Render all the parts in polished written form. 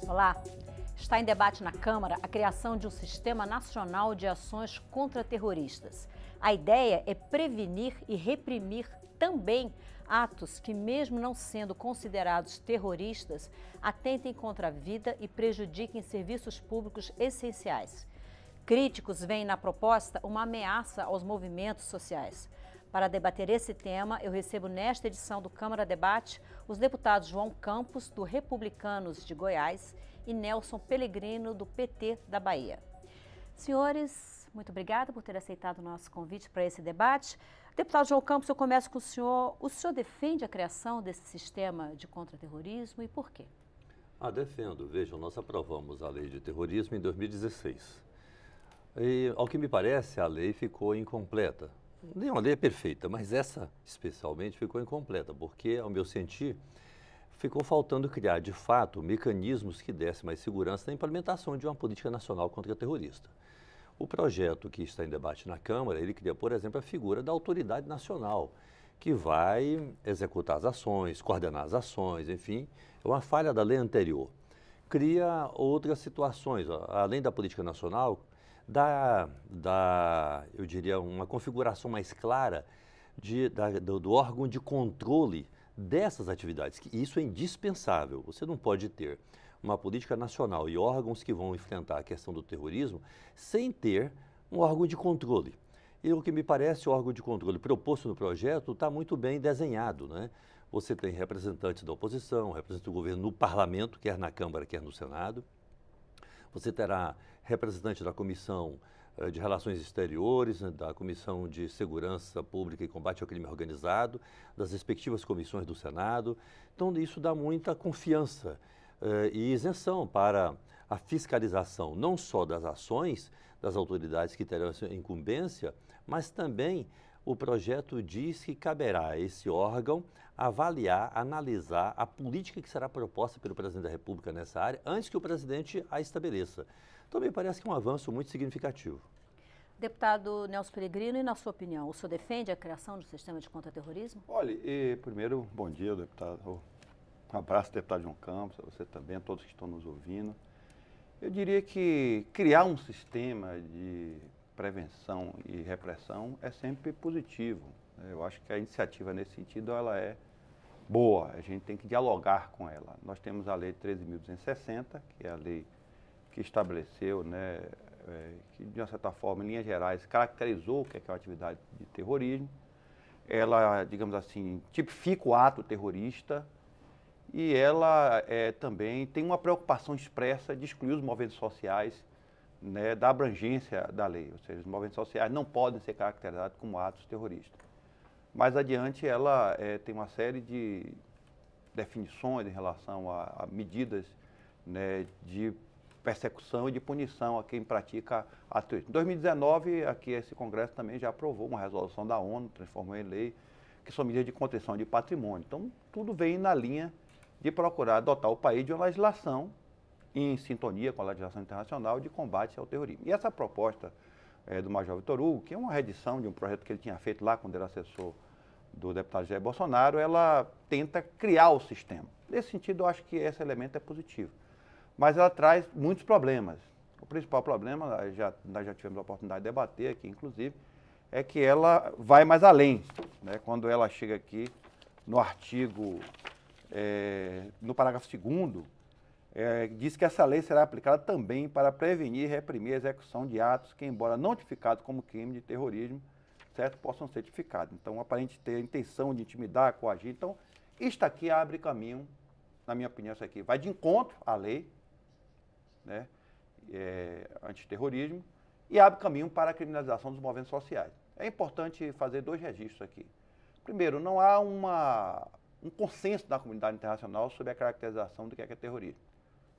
Olá! Está em debate na Câmara a criação de um Sistema Nacional de Ações contra Terroristas. A ideia é prevenir e reprimir também atos que, mesmo não sendo considerados terroristas, atentem contra a vida e prejudiquem serviços públicos essenciais. Críticos veem na proposta uma ameaça aos movimentos sociais. Para debater esse tema, eu recebo nesta edição do Câmara Debate os deputados João Campos, do Republicanos de Goiás, e Nelson Pellegrino, do PT da Bahia. Senhores, muito obrigada por ter aceitado o nosso convite para esse debate. Deputado João Campos, eu começo com o senhor. O senhor defende a criação desse sistema de contra-terrorismo e por quê? Defendo. Vejam, nós aprovamos a lei de terrorismo em 2016. E, ao que me parece, a lei ficou incompleta. Nenhuma lei é perfeita, mas essa especialmente ficou incompleta, porque, ao meu sentir, ficou faltando criar, de fato, mecanismos que dessem mais segurança na implementação de uma política nacional contra-terrorista. O projeto que está em debate na Câmara, ele cria, por exemplo, a figura da autoridade nacional, que vai executar as ações, coordenar as ações, enfim, é uma falha da lei anterior. Cria outras situações, além da política nacional, eu diria, uma configuração mais clara do órgão de controle dessas atividades, que isso é indispensável. Você não pode ter uma política nacional e órgãos que vão enfrentar a questão do terrorismo sem ter um órgão de controle. E o que me parece, o órgão de controle proposto no projeto está muito bem desenhado, né? Você tem representantes da oposição, representantes do governo no parlamento, quer na Câmara, quer no Senado. Você terá representante da Comissão de Relações Exteriores, da Comissão de Segurança Pública e Combate ao Crime Organizado, das respectivas comissões do Senado. Então, isso dá muita confiança e isenção para a fiscalização, não só das ações das autoridades que terão essa incumbência, mas também o projeto diz que caberá a esse órgão avaliar, analisar a política que será proposta pelo presidente da República nessa área, antes que o presidente a estabeleça. Então, me parece que é um avanço muito significativo. Deputado Nelson Pellegrino, e na sua opinião, o senhor defende a criação de um sistema de contra-terrorismo? Olha, primeiro, bom dia, deputado. Um abraço, deputado João Campos, a você também, a todos que estão nos ouvindo. Eu diria que criar um sistema de prevenção e repressão é sempre positivo. Eu acho que a iniciativa nesse sentido ela é boa, a gente tem que dialogar com ela. Nós temos a Lei 13.260, que é a lei que estabeleceu, né, que de uma certa forma, em linhas gerais, caracterizou o que é uma atividade de terrorismo. Ela, digamos assim, tipifica o ato terrorista e ela também tem uma preocupação expressa de excluir os movimentos sociais, né, da abrangência da lei, ou seja, os movimentos sociais não podem ser caracterizados como atos terroristas. Mais adiante, ela tem uma série de definições em relação a medidas, né, de persecução e de punição a quem pratica atos terroristas. Em 2019, aqui esse Congresso também já aprovou uma resolução da ONU, transformou em lei, que são medidas de contenção de patrimônio. Então, tudo vem na linha de procurar dotar o país de uma legislação em sintonia com a legislação internacional de combate ao terrorismo. E essa proposta do Major Vitor Hugo, que é uma reedição de um projeto que ele tinha feito lá quando era assessor do deputado Jair Bolsonaro, ela tenta criar o sistema. Nesse sentido, eu acho que esse elemento é positivo. Mas ela traz muitos problemas. O principal problema, nós já tivemos a oportunidade de debater aqui, inclusive, é que ela vai mais além, né? Quando ela chega aqui no artigo, no parágrafo 2º, diz que essa lei será aplicada também para prevenir e reprimir a execução de atos que, embora não tipificados como crime de terrorismo, certo, possam ser tipificados. Então, aparente ter a intenção de intimidar, coagir. Então, isto aqui abre caminho, na minha opinião, isso aqui vai de encontro à lei, né, antiterrorismo, e abre caminho para a criminalização dos movimentos sociais. É importante fazer dois registros aqui. Primeiro, não há um consenso da comunidade internacional sobre a caracterização do que é terrorismo.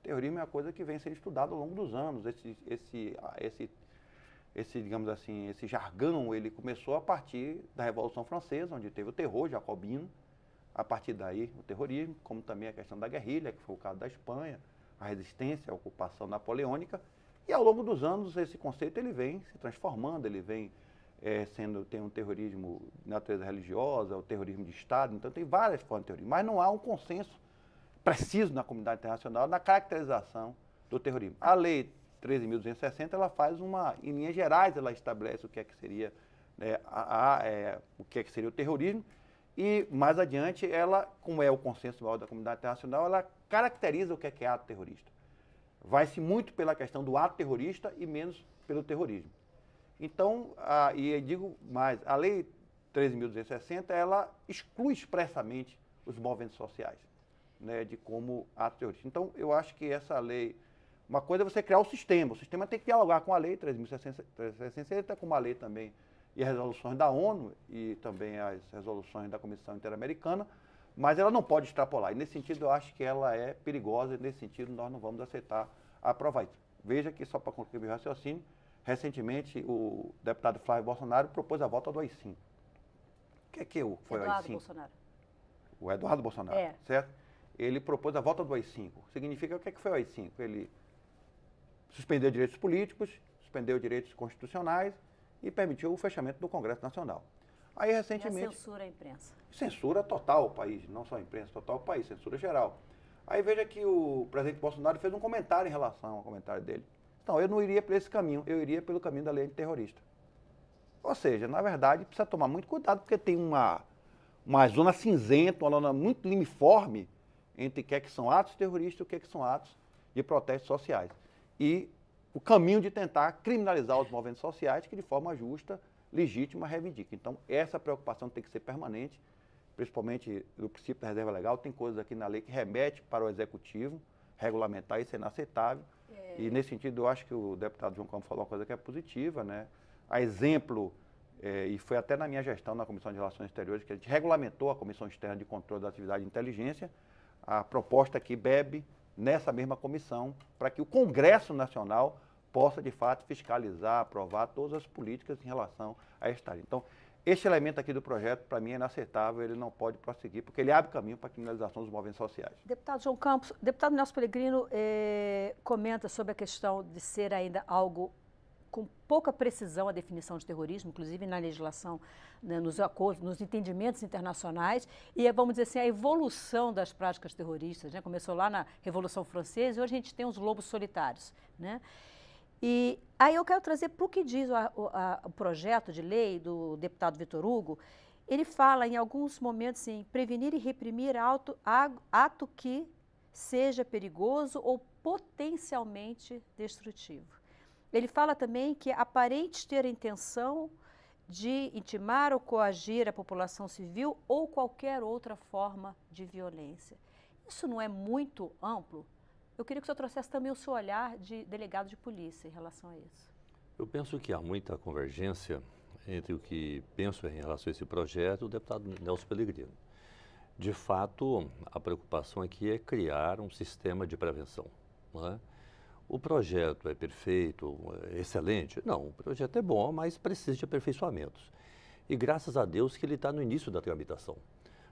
Terrorismo é uma coisa que vem sendo estudada ao longo dos anos. Digamos assim, esse jargão, ele começou a partir da Revolução Francesa, onde teve o terror jacobino. A partir daí, o terrorismo, como também a questão da guerrilha, que foi o caso da Espanha, a resistência, a ocupação napoleônica. E ao longo dos anos, esse conceito ele vem se transformando, ele vem tem um terrorismo de natureza religiosa, o terrorismo de Estado. Então, tem várias formas de terrorismo, mas não há um consenso preciso na comunidade internacional na caracterização do terrorismo. A Lei 13.260, ela faz em linhas gerais, ela estabelece o que é que seria, o que é que seria o terrorismo, e mais adiante, ela, como é o consenso maior da comunidade internacional, ela caracteriza o que é ato terrorista. Vai-se muito pela questão do ato terrorista e menos pelo terrorismo. Então, e eu digo mais, a Lei 13.260, ela exclui expressamente os movimentos sociais, né, de como ato terrorista. Então, eu acho que essa lei, uma coisa é você criar o sistema tem que dialogar com a Lei 13.660, com a lei também, e as resoluções da ONU e também as resoluções da Comissão Interamericana, mas ela não pode extrapolar. E nesse sentido, eu acho que ela é perigosa, e nesse sentido, nós não vamos aceitar aprovar isso. Veja que, só para concluir o raciocínio, recentemente, o deputado Flávio Bolsonaro propôs a volta do AI-5. O que é que foi o AI-5? Eduardo Bolsonaro. O Eduardo Bolsonaro, certo? Ele propôs a volta do AI-5. Significa o que é que foi o AI-5? Ele suspendeu direitos políticos, suspendeu direitos constitucionais e permitiu o fechamento do Congresso Nacional. Aí, recentemente... E a censura à imprensa. Censura total ao país, não só a imprensa, total ao país, censura geral. Aí veja que o presidente Bolsonaro fez um comentário em relação ao comentário dele. Então, eu não iria por esse caminho, eu iria pelo caminho da lei antiterrorista. Ou seja, na verdade, precisa tomar muito cuidado, porque tem uma zona cinzenta, uma zona muito limiforme entre o que é que são atos terroristas e o que é que são atos de protestos sociais. E o caminho de tentar criminalizar os movimentos sociais que, de forma justa, legítima, reivindica. Então, essa preocupação tem que ser permanente, principalmente no princípio da reserva legal. Tem coisas aqui na lei que remete para o executivo, regulamentar, isso é inaceitável. E, nesse sentido, eu acho que o deputado João Campos falou uma coisa que é positiva, né? A exemplo, e foi até na minha gestão na Comissão de Relações Exteriores, que a gente regulamentou a Comissão Externa de Controle da Atividade de Inteligência, a proposta que bebe nessa mesma comissão, para que o Congresso Nacional possa, de fato, fiscalizar, aprovar todas as políticas em relação a esta área. Então, este elemento aqui do projeto, para mim, é inaceitável, ele não pode prosseguir, porque ele abre caminho para a criminalização dos movimentos sociais. Deputado João Campos, deputado Nelson Pellegrino comenta sobre a questão de ser ainda algo com pouca precisão a definição de terrorismo, inclusive na legislação, né, nos acordos, nos entendimentos internacionais, e vamos dizer assim, a evolução das práticas terroristas, né? Começou lá na Revolução Francesa e hoje a gente tem os lobos solitários, né? E aí eu quero trazer para o que diz o projeto de lei do deputado Vitor Hugo. Ele fala em alguns momentos em prevenir e reprimir ato que seja perigoso ou potencialmente destrutivo. Ele fala também que aparente ter a intenção de intimar ou coagir a população civil ou qualquer outra forma de violência. Isso não é muito amplo? Eu queria que o senhor trouxesse também o seu olhar de delegado de polícia em relação a isso. Eu penso que há muita convergência entre o que penso em relação a esse projeto e o deputado Nelson Pellegrino. De fato, a preocupação aqui é criar um sistema de prevenção, não é? O projeto é perfeito, é excelente? Não, o projeto é bom, mas precisa de aperfeiçoamentos. E graças a Deus que ele está no início da tramitação.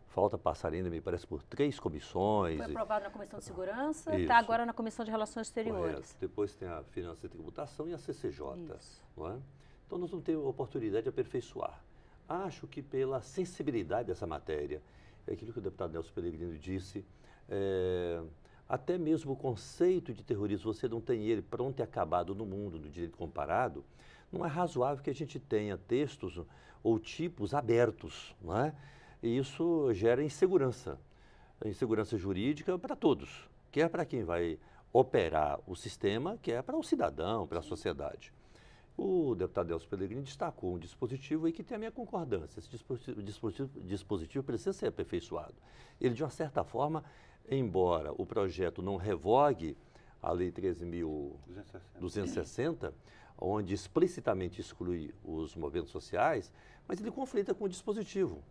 Falta passar ainda, me parece, por 3 comissões. Foi aprovado na Comissão de Segurança, está agora na Comissão de Relações Exteriores. Correto. Depois tem a Finança e Tributação e a CCJ. Não é? Então nós vamos ter a oportunidade de aperfeiçoar. Acho que pela sensibilidade dessa matéria, é aquilo que o deputado Nelson Pellegrino disse, até mesmo o conceito de terrorismo, você não tem ele pronto e acabado no mundo do direito comparado, não é razoável que a gente tenha textos ou tipos abertos, não é? E isso gera insegurança jurídica para todos, quer para quem vai operar o sistema, quer para o cidadão, para a sociedade. O deputado Nelson Pellegrino destacou um dispositivo aí que tem a minha concordância. Esse dispositivo precisa ser aperfeiçoado. Ele, de uma certa forma, embora o projeto não revogue a Lei 13.260, onde explicitamente exclui os movimentos sociais, mas ele conflita com o dispositivo.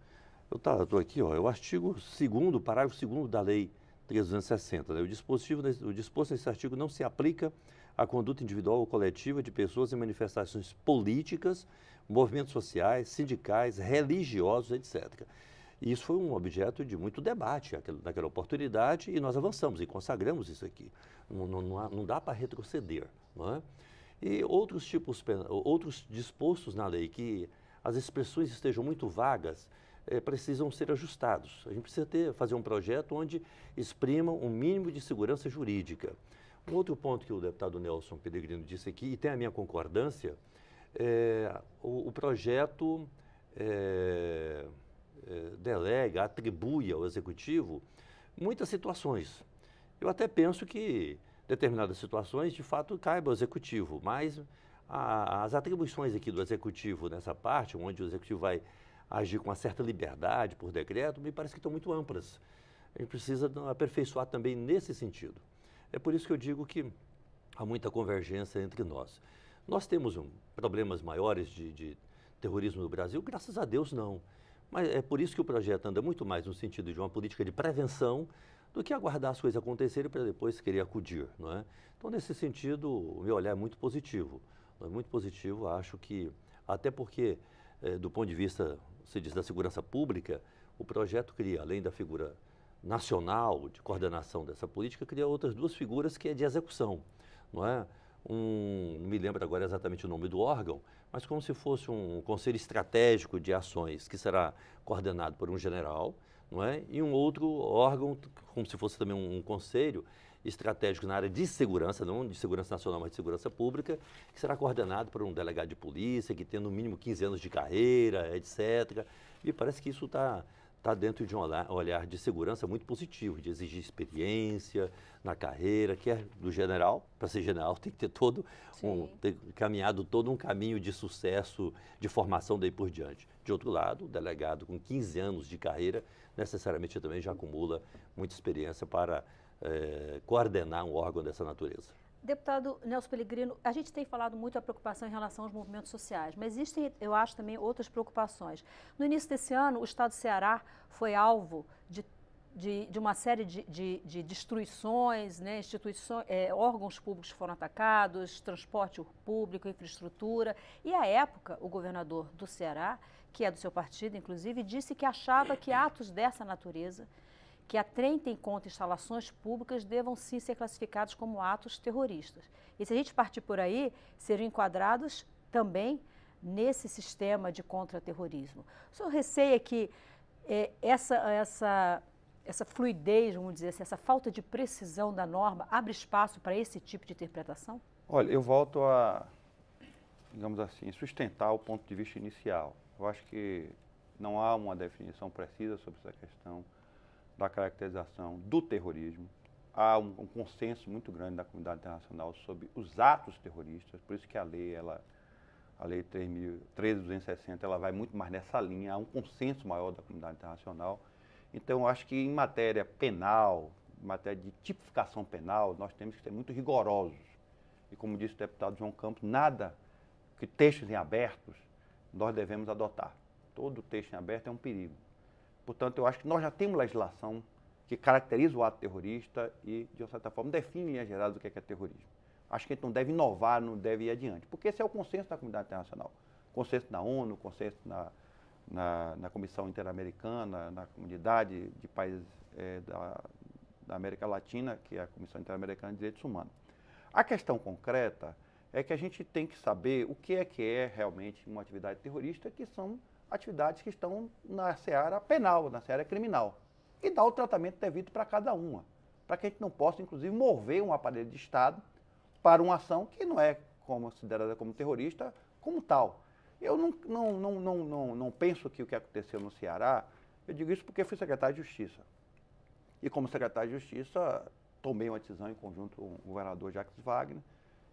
Eu estou aqui, ó, é o artigo 2º, parágrafo 2º da Lei 13.260. Né? O disposto nesse artigo não se aplica à conduta individual ou coletiva de pessoas em manifestações políticas, movimentos sociais, sindicais, religiosos, etc. E isso foi um objeto de muito debate naquela oportunidade e nós avançamos e consagramos isso aqui. Não dá para retroceder. Não é? E outros dispostos na lei que as expressões estejam muito vagas, precisam ser ajustados. A gente precisa fazer um projeto onde exprima um mínimo de segurança jurídica. Um outro ponto que o deputado Nelson Pellegrino disse aqui, e tem a minha concordância, o projeto delega, atribui ao Executivo muitas situações. Eu até penso que determinadas situações, de fato, caibam ao Executivo, mas as atribuições aqui do Executivo nessa parte, onde o Executivo vai agir com uma certa liberdade por decreto, me parece que estão muito amplas. A gente precisa aperfeiçoar também nesse sentido. É por isso que eu digo que há muita convergência entre nós. Nós temos problemas maiores de terrorismo no Brasil? Graças a Deus, não. Mas é por isso que o projeto anda muito mais no sentido de uma política de prevenção do que aguardar as coisas acontecerem para depois querer acudir, não é? Então, nesse sentido, o meu olhar é muito positivo. É muito positivo, acho que, até porque, do ponto de vista, se diz, da segurança pública, o projeto cria, além da figura nacional de coordenação dessa política, cria outras duas figuras que é de execução, não é? Não me lembro agora exatamente o nome do órgão, mas como se fosse um conselho estratégico de ações que será coordenado por um general, não é? E um outro órgão, como se fosse também um conselho estratégico na área de segurança, não de segurança nacional, mas de segurança pública, que será coordenado por um delegado de polícia, que tem no mínimo 15 anos de carreira, etc. Me parece que isso está dentro de um olhar de segurança muito positivo, de exigir experiência na carreira, que é do general. Para ser general tem que ter ter caminhado todo um caminho de sucesso, de formação daí por diante. De outro lado, o delegado com 15 anos de carreira, necessariamente também já acumula muita experiência para coordenar um órgão dessa natureza. Deputado Nelson Pellegrino, a gente tem falado muito a preocupação em relação aos movimentos sociais, mas existem, eu acho, também outras preocupações. No início desse ano, o Estado do Ceará foi alvo de uma série de destruições, né? Órgãos públicos foram atacados, transporte público, infraestrutura. E, à época, o governador do Ceará, que é do seu partido, inclusive, disse que achava que atos dessa natureza, que atentem contra instalações públicas, devam sim ser classificados como atos terroristas. E se a gente partir por aí, seriam enquadrados também nesse sistema de contra-terrorismo. O senhor receia que essa fluidez, vamos dizer assim, essa falta de precisão da norma abre espaço para esse tipo de interpretação? Olha, eu volto a, digamos assim, sustentar o ponto de vista inicial. Eu acho que não há uma definição precisa sobre essa questão da caracterização do terrorismo. Há um consenso muito grande da comunidade internacional sobre os atos terroristas, por isso que a lei 13.260, ela vai muito mais nessa linha, há um consenso maior da comunidade internacional. Então, eu acho que em matéria penal, em matéria de tipificação penal, nós temos que ser muito rigorosos. E como disse o deputado João Campos, nada que textos em abertos nós devemos adotar. Todo texto em aberto é um perigo. Portanto, eu acho que nós já temos legislação que caracteriza o ato terrorista e, de uma certa forma, define em linhas gerais o que é terrorismo. Acho que a gente não deve inovar, não deve ir adiante, porque esse é o consenso da comunidade internacional. Consenso na ONU, consenso na Comissão Interamericana, na comunidade de países da América Latina, que é a Comissão Interamericana de Direitos Humanos. A questão concreta é que a gente tem que saber o que é realmente uma atividade terrorista, que são atividades que estão na seara penal, na seara criminal, e dar o tratamento devido para cada uma, para que a gente não possa, inclusive, mover um aparelho de Estado para uma ação que não é considerada como terrorista, como tal. Eu não penso que o que aconteceu no Ceará, eu digo isso porque fui secretário de Justiça. E como secretário de Justiça, tomei uma decisão em conjunto com o governador Jacques Wagner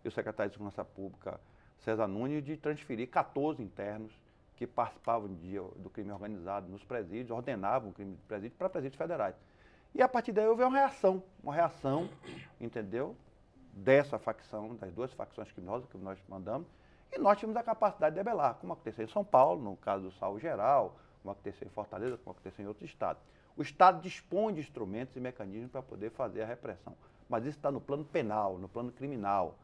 e o secretário de Segurança Pública, César Nunes, de transferir 14 internos que participavam do crime organizado nos presídios, ordenavam o crime de presídio para presídios federais. E a partir daí houve uma reação, entendeu? Dessa facção, das duas facções criminosas que nós mandamos, e nós tivemos a capacidade de debelar, como aconteceu em São Paulo, no caso do Salvo Geral, como aconteceu em Fortaleza, como aconteceu em outros estados. O Estado dispõe de instrumentos e mecanismos para poder fazer a repressão, mas isso está no plano penal, no plano criminal.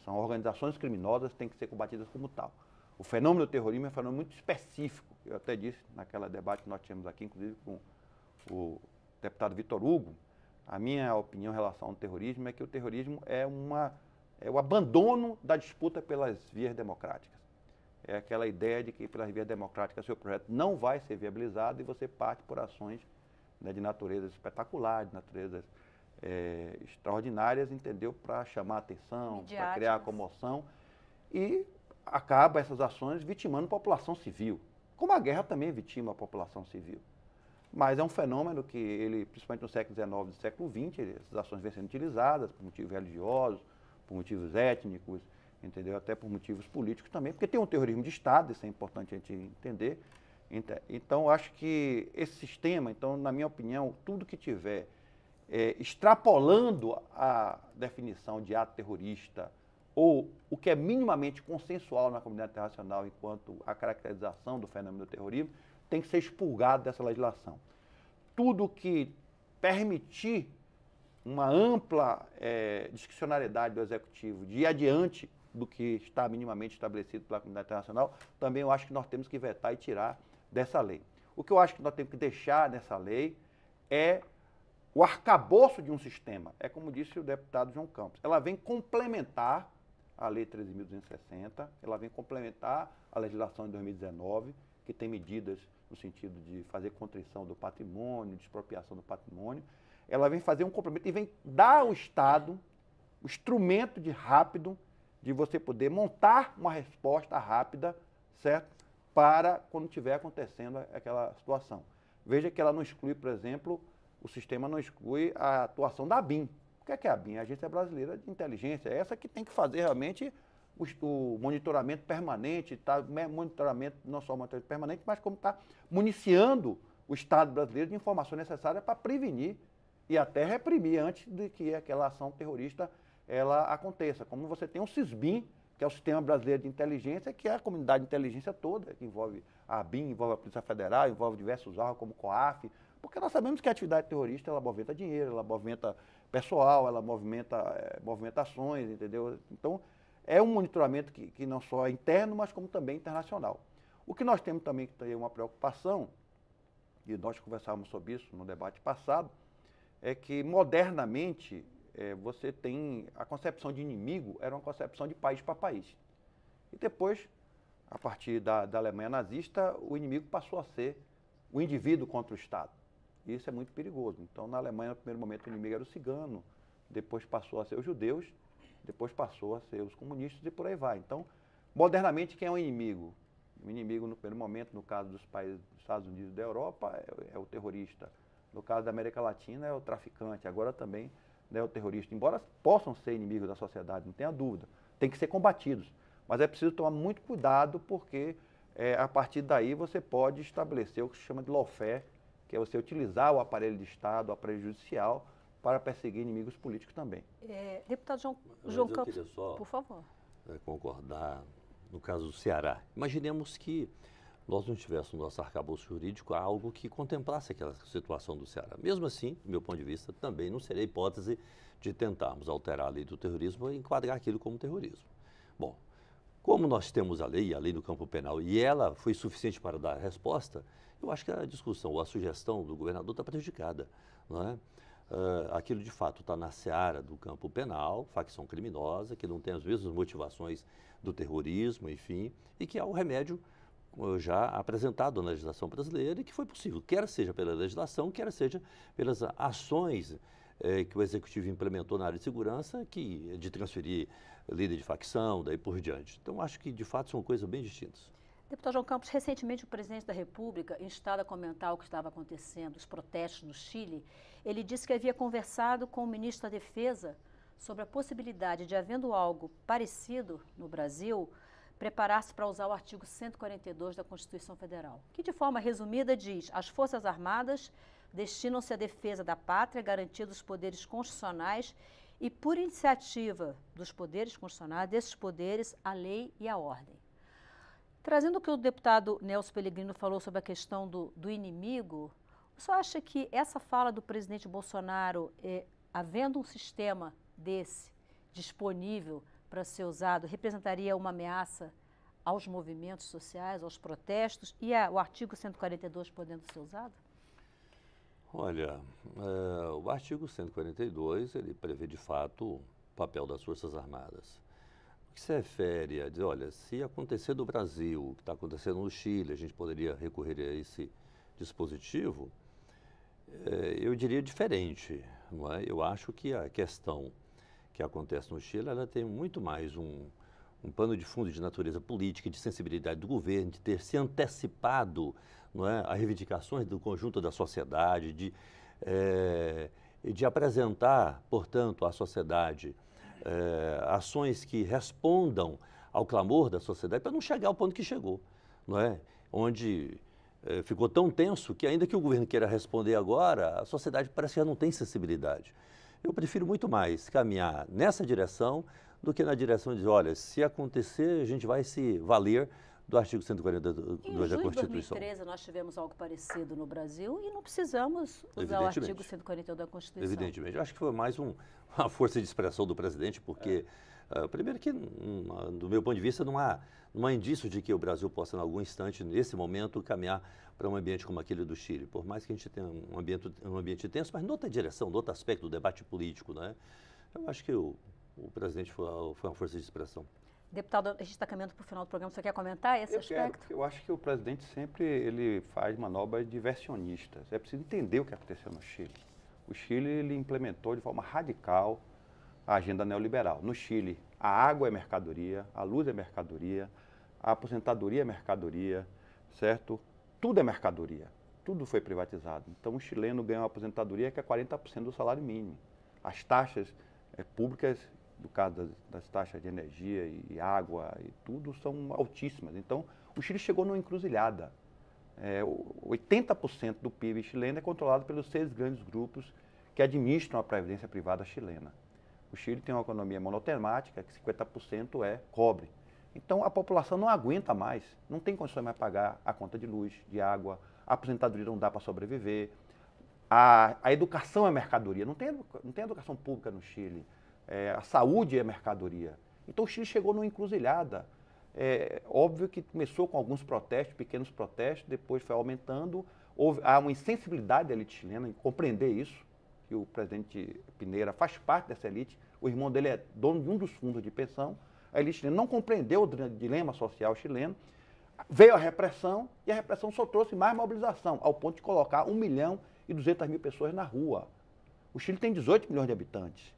São organizações criminosas que têm que ser combatidas como tal. O fenômeno do terrorismo é um fenômeno muito específico. Eu até disse naquela debate que nós tínhamos aqui, inclusive com o deputado Vitor Hugo, a minha opinião em relação ao terrorismo é que o terrorismo é o abandono da disputa pelas vias democráticas. é aquela ideia de que pelas vias democráticas seu projeto não vai ser viabilizado e você parte por ações, né, de natureza espetacular, de naturezas extraordinárias, entendeu? Para chamar atenção, para criar comoção e acaba essas ações vitimando a população civil, como a guerra também vitima a população civil. Mas é um fenômeno que ele, principalmente no século XIX e no século XX, essas ações vêm sendo utilizadas por motivos religiosos, por motivos étnicos, entendeu? Até por motivos políticos também, porque tem um terrorismo de Estado, isso é importante a gente entender. Então, acho que esse sistema, então, na minha opinião, tudo que tiver extrapolando a definição de ato terrorista ou o que é minimamente consensual na comunidade internacional enquanto a caracterização do fenômeno do terrorismo, tem que ser expurgado dessa legislação. Tudo que permitir uma ampla discricionariedade do Executivo de ir adiante do que está minimamente estabelecido pela comunidade internacional, também eu acho que nós temos que vetar e tirar dessa lei. O que eu acho que nós temos que deixar nessa lei é o arcabouço de um sistema. É como disse o deputado João Campos, ela vem complementar a Lei 13.260, ela vem complementar a legislação de 2019, que tem medidas no sentido de fazer contrição do patrimônio, de expropriação do patrimônio. Ela vem fazer um complemento e vem dar ao Estado o instrumento rápido de você poder montar uma resposta rápida, certo? Para quando estiver acontecendo aquela situação. Veja que ela não exclui, por exemplo, o sistema não exclui a atuação da ABIN. O que é a ABIN? A Agência Brasileira de Inteligência. É essa que tem que fazer realmente o monitoramento permanente, monitoramento, não só monitoramento permanente, mas como está municiando o Estado brasileiro de informações necessárias para prevenir e até reprimir antes de que aquela ação terrorista ela aconteça. Como você tem o SISBIN, que é o Sistema Brasileiro de Inteligência, que é a comunidade de inteligência toda, que envolve a ABIN, envolve a Polícia Federal, envolve diversos órgãos como o COAF, porque nós sabemos que a atividade terrorista ela movimenta dinheiro, ela movimenta pessoal, ela movimenta ações, entendeu? Então, é um monitoramento que não só é interno, mas como também internacional. O que nós temos também que ter uma preocupação, e nós conversávamos sobre isso no debate passado, é que modernamente você tem a concepção de inimigo, era uma concepção de país para país. E depois, a partir da Alemanha nazista, o inimigo passou a ser o indivíduo contra o Estado. E isso é muito perigoso. Então, na Alemanha, no primeiro momento, o inimigo era o cigano, depois passou a ser os judeus, depois passou a ser os comunistas e por aí vai. Então, modernamente, quem é o inimigo? O inimigo, no primeiro momento, no caso dos países dos Estados Unidos e da Europa, é o terrorista. No caso da América Latina, é o traficante. Agora também é o terrorista. Embora possam ser inimigos da sociedade, não tenha dúvida. Tem que ser combatidos. Mas é preciso tomar muito cuidado, porque a partir daí você pode estabelecer o que se chama de lawfare, que é você utilizar o aparelho de Estado, o aparelho judicial, para perseguir inimigos políticos também. Deputado João Campos, queria só, por favor. Concordar no caso do Ceará. Imaginemos que nós não tivéssemos no nosso arcabouço jurídico algo que contemplasse aquela situação do Ceará. Mesmo assim, do meu ponto de vista, também não seria hipótese de tentarmos alterar a lei do terrorismo e enquadrar aquilo como terrorismo. Bom, como nós temos a lei do campo penal, e ela foi suficiente para dar a resposta, eu acho que a discussão ou a sugestão do governador está prejudicada, não é? Aquilo de fato está na seara do campo penal, facção criminosa, que não tem as mesmas motivações do terrorismo, enfim, e que é o remédio já apresentado na legislação brasileira e que foi possível, quer seja pela legislação, quer seja pelas ações que o Executivo implementou na área de segurança, de transferir líder de facção, daí por diante. Então, acho que, de fato, são coisas bem distintas. Deputado João Campos, recentemente o presidente da República, instado a comentar o que estava acontecendo, os protestos no Chile, ele disse que havia conversado com o ministro da Defesa sobre a possibilidade de, havendo algo parecido no Brasil, preparar-se para usar o artigo 142 da Constituição Federal, que de forma resumida diz: as Forças Armadas destinam-se à defesa da pátria, garantindo os poderes constitucionais e, por iniciativa dos poderes constitucionais, desses poderes, a lei e a ordem. Trazendo o que o deputado Nelson Pellegrino falou sobre a questão do inimigo, o senhor acha que essa fala do presidente Bolsonaro, havendo um sistema desse disponível para ser usado, representaria uma ameaça aos movimentos sociais, aos protestos, e o artigo 142 podendo ser usado? Olha, o artigo 142, ele prevê de fato o papel das Forças Armadas. O que se refere a dizer, olha, se acontecer no Brasil, o que está acontecendo no Chile, a gente poderia recorrer a esse dispositivo, eu diria diferente, não é? Eu acho que a questão que acontece no Chile, ela tem muito mais um pano de fundo de natureza política, de sensibilidade do governo, de ter se antecipado, não é, a reivindicações do conjunto da sociedade, de apresentar, portanto, à sociedade ações que respondam ao clamor da sociedade, para não chegar ao ponto que chegou, não é? Onde ficou tão tenso que, ainda que o governo queira responder agora, a sociedade parece que já não tem sensibilidade. Eu prefiro muito mais caminhar nessa direção do que na direção de dizer, olha, se acontecer, a gente vai se valer do artigo 142 da Constituição. Em junho de 2013, nós tivemos algo parecido no Brasil e não precisamos usar o artigo 142 da Constituição. Evidentemente. Eu acho que foi mais uma força de expressão do presidente, porque, primeiro que, do meu ponto de vista, não há indício de que o Brasil possa, em algum instante, nesse momento, caminhar para um ambiente como aquele do Chile. Por mais que a gente tenha um ambiente tenso, mas noutra direção, noutra aspecto do debate político, né? Eu acho que o presidente foi uma força de expressão. Deputado, a gente está caminhando para o final do programa. Você quer comentar esse aspecto? Eu acho que o presidente sempre ele faz manobras diversionistas. É preciso entender o que aconteceu no Chile. O Chile ele implementou de forma radical a agenda neoliberal. No Chile, a água é mercadoria, a luz é mercadoria, a aposentadoria é mercadoria, certo? Tudo é mercadoria. Tudo foi privatizado. Então, o chileno ganha uma aposentadoria que é 40% do salário mínimo. As taxas públicas, no caso das taxas de energia e água e tudo, são altíssimas. Então, o Chile chegou numa encruzilhada. 80% do PIB chileno é controlado pelos 6 grandes grupos que administram a previdência privada chilena. O Chile tem uma economia monotemática, que 50% é cobre. Então, a população não aguenta mais, não tem condições mais de pagar a conta de luz, de água, a aposentadoria não dá para sobreviver. A educação é mercadoria, não tem educação pública no Chile. A saúde é mercadoria. Então, o Chile chegou numa encruzilhada. Óbvio que começou com alguns protestos, pequenos protestos, depois foi aumentando. Há uma insensibilidade da elite chilena em compreender isso, que o presidente Piñera faz parte dessa elite. O irmão dele é dono de um dos fundos de pensão. A elite chilena não compreendeu o dilema social chileno. Veio a repressão e a repressão só trouxe mais mobilização, ao ponto de colocar 1.200.000 pessoas na rua. O Chile tem 18 milhões de habitantes.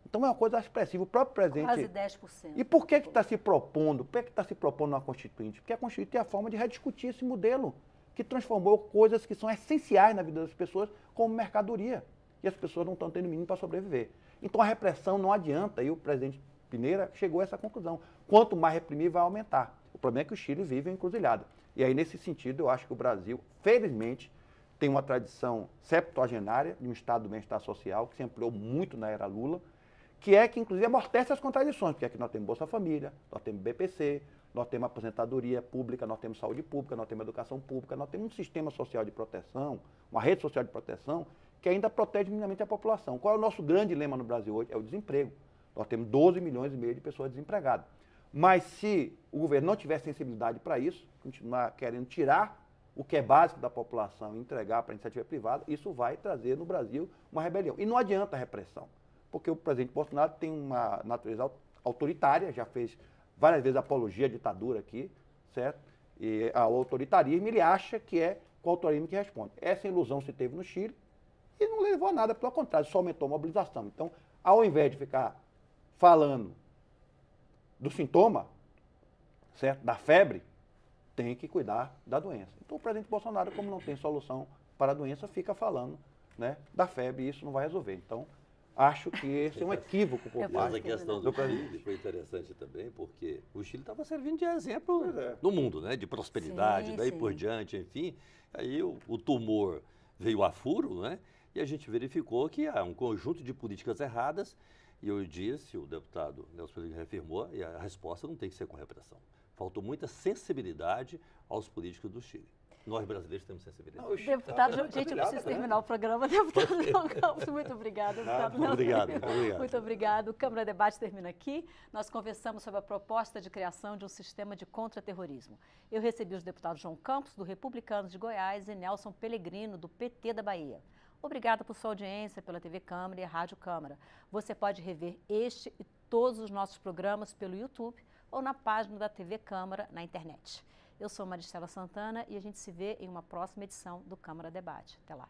Então é uma coisa expressiva. O próprio presidente... Quase 10%. E por que está se propondo? Por que está se propondo uma Constituinte? Porque a Constituinte é a forma de rediscutir esse modelo que transformou coisas que são essenciais na vida das pessoas como mercadoria. E as pessoas não estão tendo mínimo para sobreviver. Então a repressão não adianta. E o presidente Piñera chegou a essa conclusão. Quanto mais reprimir, vai aumentar. O problema é que o Chile vive em encruzilhada. E aí, nesse sentido, eu acho que o Brasil, felizmente, tem uma tradição septuagenária de um estado do bem-estar social, que se ampliou muito na era Lula, que inclusive, amortece as contradições, porque aqui nós temos Bolsa Família, nós temos BPC, nós temos aposentadoria pública, nós temos saúde pública, nós temos educação pública, nós temos um sistema social de proteção, uma rede social de proteção, que ainda protege minimamente a população. Qual é o nosso grande lema no Brasil hoje? É o desemprego. Nós temos 12 milhões e meio de pessoas desempregadas. Mas se o governo não tiver sensibilidade para isso, continuar querendo tirar o que é básico da população e entregar para a iniciativa privada, isso vai trazer no Brasil uma rebelião. E não adianta a repressão, porque o presidente Bolsonaro tem uma natureza autoritária, já fez várias vezes apologia à ditadura aqui, certo? E ao autoritarismo, ele acha que é com o autoritarismo que responde. Essa ilusão se teve no Chile e não levou a nada, pelo contrário, só aumentou a mobilização. Então, ao invés de ficar falando do sintoma, certo? Da febre, tem que cuidar da doença. Então, o presidente Bolsonaro, como não tem solução para a doença, fica falando, né, da febre e isso não vai resolver. Então, acho que esse é um equívoco por parte. Mas a questão do Chile foi interessante também, porque o Chile estava servindo de exemplo no mundo, né, de prosperidade, daí por diante, enfim. Aí o tumor veio a furo, né, e a gente verificou que há um conjunto de políticas erradas. E eu disse, o deputado Nelson Pellegrini reafirmou, e a resposta não tem que ser com repressão. Faltou muita sensibilidade aos políticos do Chile. Nós brasileiros temos sensibilidade. Não, deputado, gente, eu preciso terminar o programa. Deputado João Campos, muito obrigada. Obrigado. Muito obrigado. O Câmara Debate termina aqui. Nós conversamos sobre a proposta de criação de um sistema de contra-terrorismo. Eu recebi os deputados João Campos, do Republicanos de Goiás, e Nelson Pellegrino, do PT da Bahia. Obrigada por sua audiência pela TV Câmara e a Rádio Câmara. Você pode rever este e todos os nossos programas pelo YouTube ou na página da TV Câmara na internet. Eu sou Maristela Santana e a gente se vê em uma próxima edição do Câmara Debate. Até lá.